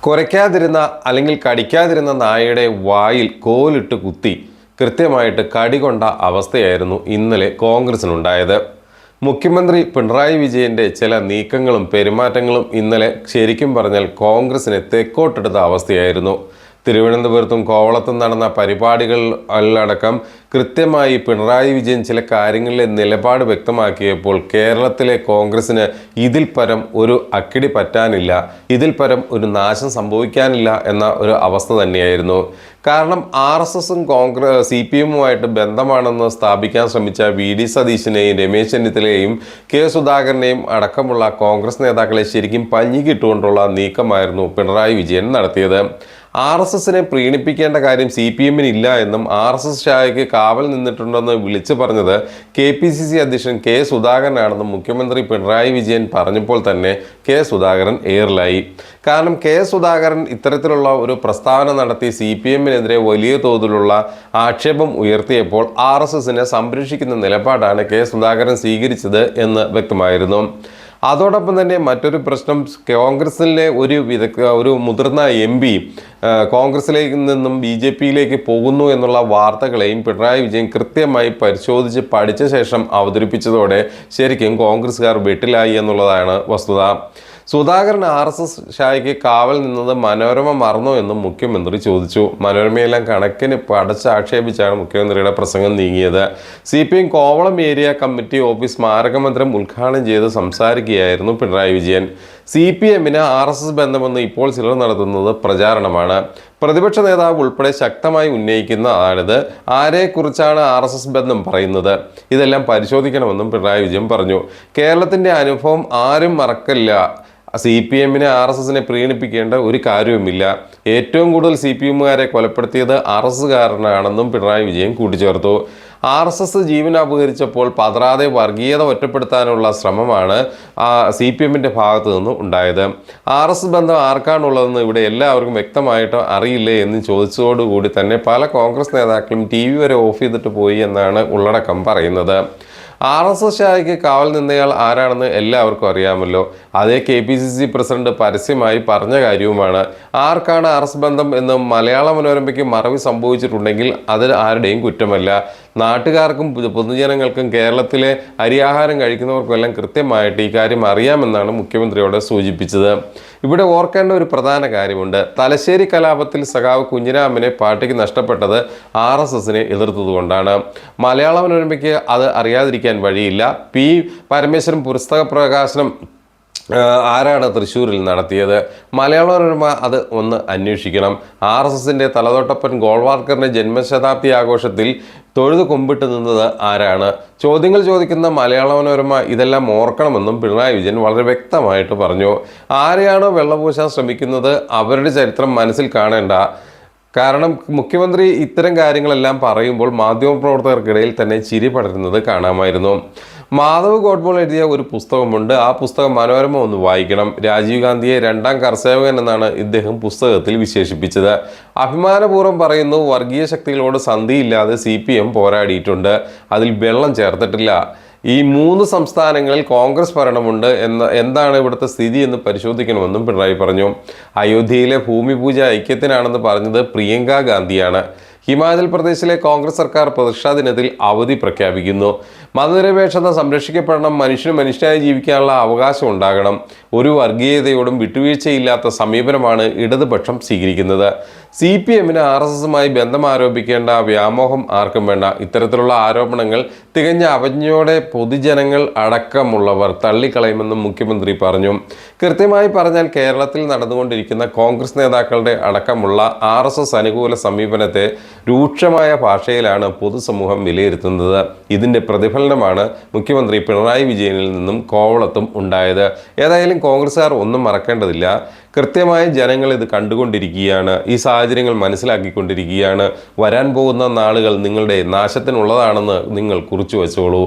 കുരയ്ക്കാതിരുന്ന അല്ലെങ്കിൽ കടിക്കാതിരുന്ന നായയുടെ വായിൽ കോലിട്ട് കുത്തി കൃത്യമായിട്ട് കടികൊണ്ട അവസ്ഥയായിരുന്നു ഇന്നലെ കോൺഗ്രസിനുണ്ടായത്. മുഖ്യമന്ത്രി പിണറായി വിജയൻ്റെ ചില നീക്കങ്ങളും പെരുമാറ്റങ്ങളും ഇന്നലെ ശരിക്കും പറഞ്ഞാൽ കോൺഗ്രസിനെ തെക്കോട്ടെടുത്ത അവസ്ഥയായിരുന്നു. തിരുവനന്തപുരത്തും കോവളത്തും നടന്ന പരിപാടികളിലടക്കം കൃത്യമായി പിണറായി വിജയൻ ചില കാര്യങ്ങളിലെ നിലപാട് വ്യക്തമാക്കിയപ്പോൾ കേരളത്തിലെ കോൺഗ്രസിന് ഇതിൽ പരം ഒരു അക്കിടി പറ്റാനില്ല, ഇതിൽ പരം ഒരു നാശം സംഭവിക്കാനില്ല എന്ന ഒരു അവസ്ഥ തന്നെയായിരുന്നു. കാരണം RSSും CPMുമായിട്ട് ബന്ധമാണെന്ന് സ്ഥാപിക്കാൻ ശ്രമിച്ച VD സതീശനെയും രമേശ് ചെന്നിത്തലയെയും K സുധാകരനെയും അടക്കമുള്ള കോൺഗ്രസ് നേതാക്കളെ ശരിക്കും പഞ്ഞിക്കിട്ടുകൊണ്ടുള്ള നീക്കമായിരുന്നു പിണറായി വിജയൻ നടത്തിയത്. RSSനെ പ്രീണിപ്പിക്കേണ്ട കാര്യം CPMന് ഇല്ല എന്നും RSS ഷായ്ക്ക് കാവൽ നിന്നിട്ടുണ്ടെന്ന് വിളിച്ചു പറഞ്ഞത് KPCC അധ്യക്ഷൻ K സുധാകരനാണെന്നും മുഖ്യമന്ത്രി പിണറായി വിജയൻ പറഞ്ഞപ്പോൾ തന്നെ K സുധാകരൻ എയറിലായി. കാരണം K സുധാകരൻ ഇത്തരത്തിലുള്ള ഒരു പ്രസ്താവന നടത്തി CPMനെതിരെ വലിയ തോതിലുള്ള ആക്ഷേപം ഉയർത്തിയപ്പോൾ RSSനെ സംരക്ഷിക്കുന്ന നിലപാടാണ് K സുധാകരൻ സ്വീകരിച്ചത് എന്ന് വ്യക്തമായിരുന്നു. അതോടൊപ്പം തന്നെ മറ്റൊരു പ്രശ്നം, കോൺഗ്രസിലെ ഒരു മുതിർന്ന MP കോൺഗ്രസിലേക്ക് നിന്നും BJPയിലേക്ക് പോകുന്നു എന്നുള്ള വാർത്തകളെയും പിണറായി വിജയൻ കൃത്യമായി പരിശോധിച്ച് പഠിച്ച ശേഷം അവതരിപ്പിച്ചതോടെ ശരിക്കും കോൺഗ്രസ്സുകാർ വെട്ടിലായി എന്നുള്ളതാണ് വസ്തുത. സുധാകരൻ RSS ഷായ്ക്ക് കാവൽ നിന്നത് മനോരമ മറന്നോ എന്നും മുഖ്യമന്ത്രി ചോദിച്ചു. മനോരമയെല്ലാം കണക്കിന് പടച്ചാക്ഷേപിച്ചാണ് മുഖ്യമന്ത്രിയുടെ പ്രസംഗം നീങ്ങിയത്. CPM Kovalam area committee office സ്മാരകമന്ദിരം ഉദ്ഘാടനം ചെയ്ത് സംസാരിക്കുകയായിരുന്നു പിണറായി വിജയൻ. CPMന് RSS ബന്ധമെന്ന് ഇപ്പോൾ ചിലർ നടത്തുന്നത് പ്രചാരണമാണ്. പ്രതിപക്ഷ നേതാവ് ഉൾപ്പെടെ ശക്തമായി ഉന്നയിക്കുന്നതാണിത്. ആരെക്കുറിച്ചാണ് RSS ബന്ധം പറയുന്നത്? ഇതെല്ലാം പരിശോധിക്കണമെന്നും പിണറായി വിജയൻ പറഞ്ഞു. കേരളത്തിൻ്റെ അനുഭവം ആരും മറക്കില്ല. CPMനെ RSSനെ പ്രീണിപ്പിക്കേണ്ട ഒരു കാര്യവുമില്ല. ഏറ്റവും കൂടുതൽ CPMകാരെ കൊലപ്പെടുത്തിയത് RSSകാരനാണെന്നും പിണറായി വിജയൻ കൂട്ടിച്ചേർത്തു. RSS ജീവൻ അപഹരിച്ചപ്പോൾ പതറാതെ വർഗീയത ഒറ്റപ്പെടുത്താനുള്ള ശ്രമമാണ് CPMൻ്റെ ഭാഗത്തു നിന്ന് ഉണ്ടായത്. RSS ബന്ധം ആർക്കാണുള്ളതെന്ന് ഇവിടെ എല്ലാവർക്കും വ്യക്തമായിട്ട് അറിയില്ലേ എന്ന് ചോദിച്ചതോടുകൂടി തന്നെ പല കോൺഗ്രസ് നേതാക്കളും TV വരെ ഓഫ് ചെയ്തിട്ട് പോയി എന്നാണ് ഉള്ളടക്കം പറയുന്നത്. RSS ഷായ്ക്ക് കാവൽ നിന്നയാൾ ആരാണെന്ന് എല്ലാവർക്കും അറിയാമല്ലോ. അതേ KPCC പ്രസിഡന്റ് പരസ്യമായി പറഞ്ഞ കാര്യവുമാണ്. ആർക്കാണ് RSS ബന്ധം എന്ന് മലയാള മനോരമയ്ക്ക് മറവി സംഭവിച്ചിട്ടുണ്ടെങ്കിൽ അത് ആരുടെയും കുറ്റമല്ല. നാട്ടുകാർക്കും പൊതുജനങ്ങൾക്കും കേരളത്തിലെ അരിയാഹാരം കഴിക്കുന്നവർക്കും എല്ലാം കൃത്യമായിട്ട് ഈ കാര്യം അറിയാമെന്നാണ് മുഖ്യമന്ത്രിയോട് സൂചിപ്പിച്ചത്. ഇവിടെ ഓർക്കേണ്ട ഒരു പ്രധാന കാര്യമുണ്ട്. തലശ്ശേരി കലാപത്തിൽ സഖാവ് കുഞ്ഞിരാമനെ പാർട്ടിക്ക് നഷ്ടപ്പെട്ടത് RSSനെ എതിർത്തതുകൊണ്ടാണ്. മലയാള മനോരമയ്ക്ക് അത് അറിയാതിരിക്കാൻ വഴിയില്ല. P പരമേശ്വരൻ പുസ്തക പ്രകാശനം ആരാണ് തൃശ്ശൂരിൽ നടത്തിയത്? മലയാള മനോരമ അത് ഒന്ന് അന്വേഷിക്കണം. RSSൻ്റെ തലതൊട്ടപ്പൻ ഗോൾവാർക്കറിൻ്റെ ജന്മശതാബ്ദി ആഘോഷത്തിൽ തൊഴുതു കൊമ്പിട്ട് നിന്നത് ആരാണ്? ചോദ്യങ്ങൾ ചോദിക്കുന്ന മലയാള മനോരമ ഇതെല്ലാം ഓർക്കണമെന്നും പിണറായി വിജയൻ വളരെ വ്യക്തമായിട്ട് പറഞ്ഞു. ആരെയാണോ വെള്ളപൂശാൻ ശ്രമിക്കുന്നത് അവരുടെ ചരിത്രം മനസ്സിൽ കാണേണ്ട. കാരണം മുഖ്യമന്ത്രി ഇത്തരം കാര്യങ്ങളെല്ലാം പറയുമ്പോൾ മാധ്യമപ്രവർത്തകർക്കിടയിൽ തന്നെ ചിരി പടരുന്നത് കാണാമായിരുന്നു. മാധവ് ഗോഡ്ബോൾ എഴുതിയ ഒരു പുസ്തകമുണ്ട്. ആ പുസ്തകം മനോരമ ഒന്ന് വായിക്കണം. രാജീവ് ഗാന്ധിയെ രണ്ടാം കർസേവകൻ എന്നാണ് ഇദ്ദേഹം പുസ്തകത്തിൽ വിശേഷിപ്പിച്ചത്. അഭിമാനപൂർവ്വം പറയുന്നു, വർഗീയ ശക്തികളോട് സന്ധിയില്ലാതെ CPM പോരാടിയിട്ടുണ്ട്. അതിൽ വെള്ളം ചേർത്തിട്ടില്ല. ഈ 3 സംസ്ഥാനങ്ങളിൽ കോൺഗ്രസ് ഭരണമുണ്ട് എന്താണ് ഇവിടുത്തെ സ്ഥിതി എന്ന് പരിശോധിക്കണമെന്നും പിണറായി പറഞ്ഞു. അയോധ്യയിലെ ഭൂമി പൂജ ഐക്യത്തിനാണെന്ന് പറഞ്ഞത് പ്രിയങ്ക ഗാന്ധിയാണ്. ഹിമാചൽ പ്രദേശിലെ കോൺഗ്രസ് സർക്കാർ പ്രതിഷ്ഠാ ദിനത്തിൽ അവധി പ്രഖ്യാപിക്കുന്നു. മതനിരപേക്ഷത സംരക്ഷിക്കപ്പെടണം. മനുഷ്യന് മനുഷ്യനായി ജീവിക്കാനുള്ള അവകാശം ഉണ്ടാകണം. ഒരു വർഗീയതയോടും വിട്ടുവീഴ്ചയില്ലാത്ത സമീപനമാണ് ഇടതുപക്ഷം സ്വീകരിക്കുന്നത്. CPMന് RSSുമായി ബന്ധം ആരോപിക്കേണ്ട വ്യാമോഹം ആർക്കും വേണ്ട. ഇത്തരത്തിലുള്ള ആരോപണങ്ങൾ തികഞ്ഞ അവജ്ഞയോടെ പൊതുജനങ്ങൾ അടക്കമുള്ളവർ തള്ളിക്കളയുമെന്നും മുഖ്യമന്ത്രി പറഞ്ഞു. കൃത്യമായി പറഞ്ഞാൽ കേരളത്തിൽ നടന്നുകൊണ്ടിരിക്കുന്ന കോൺഗ്രസ് നേതാക്കളുടെ അടക്കമുള്ള RSS അനുകൂല സമീപനത്തെ രൂക്ഷമായ ഭാഷയിലാണ് പൊതുസമൂഹം വിലയിരുത്തുന്നത്. ഇതിൻ്റെ പ്രതിഫലനമാണ് മുഖ്യമന്ത്രി പിണറായി വിജയനിൽ നിന്നും കോവളത്തും ഉണ്ടായത്. ഏതായാലും കോൺഗ്രസ്സുകാർ ഒന്നും മറക്കേണ്ടതില്ല. കൃത്യമായി ജനങ്ങൾ ഇത് കണ്ടുകൊണ്ടിരിക്കുകയാണ്. ഈ സാഹചര്യങ്ങൾ മനസ്സിലാക്കിക്കൊണ്ടിരിക്കുകയാണ്. വരാൻ പോകുന്ന നാളുകൾ നിങ്ങളുടെ നാശത്തിനുള്ളതാണെന്ന് നിങ്ങൾ കുറിച്ചു വെച്ചോളൂ.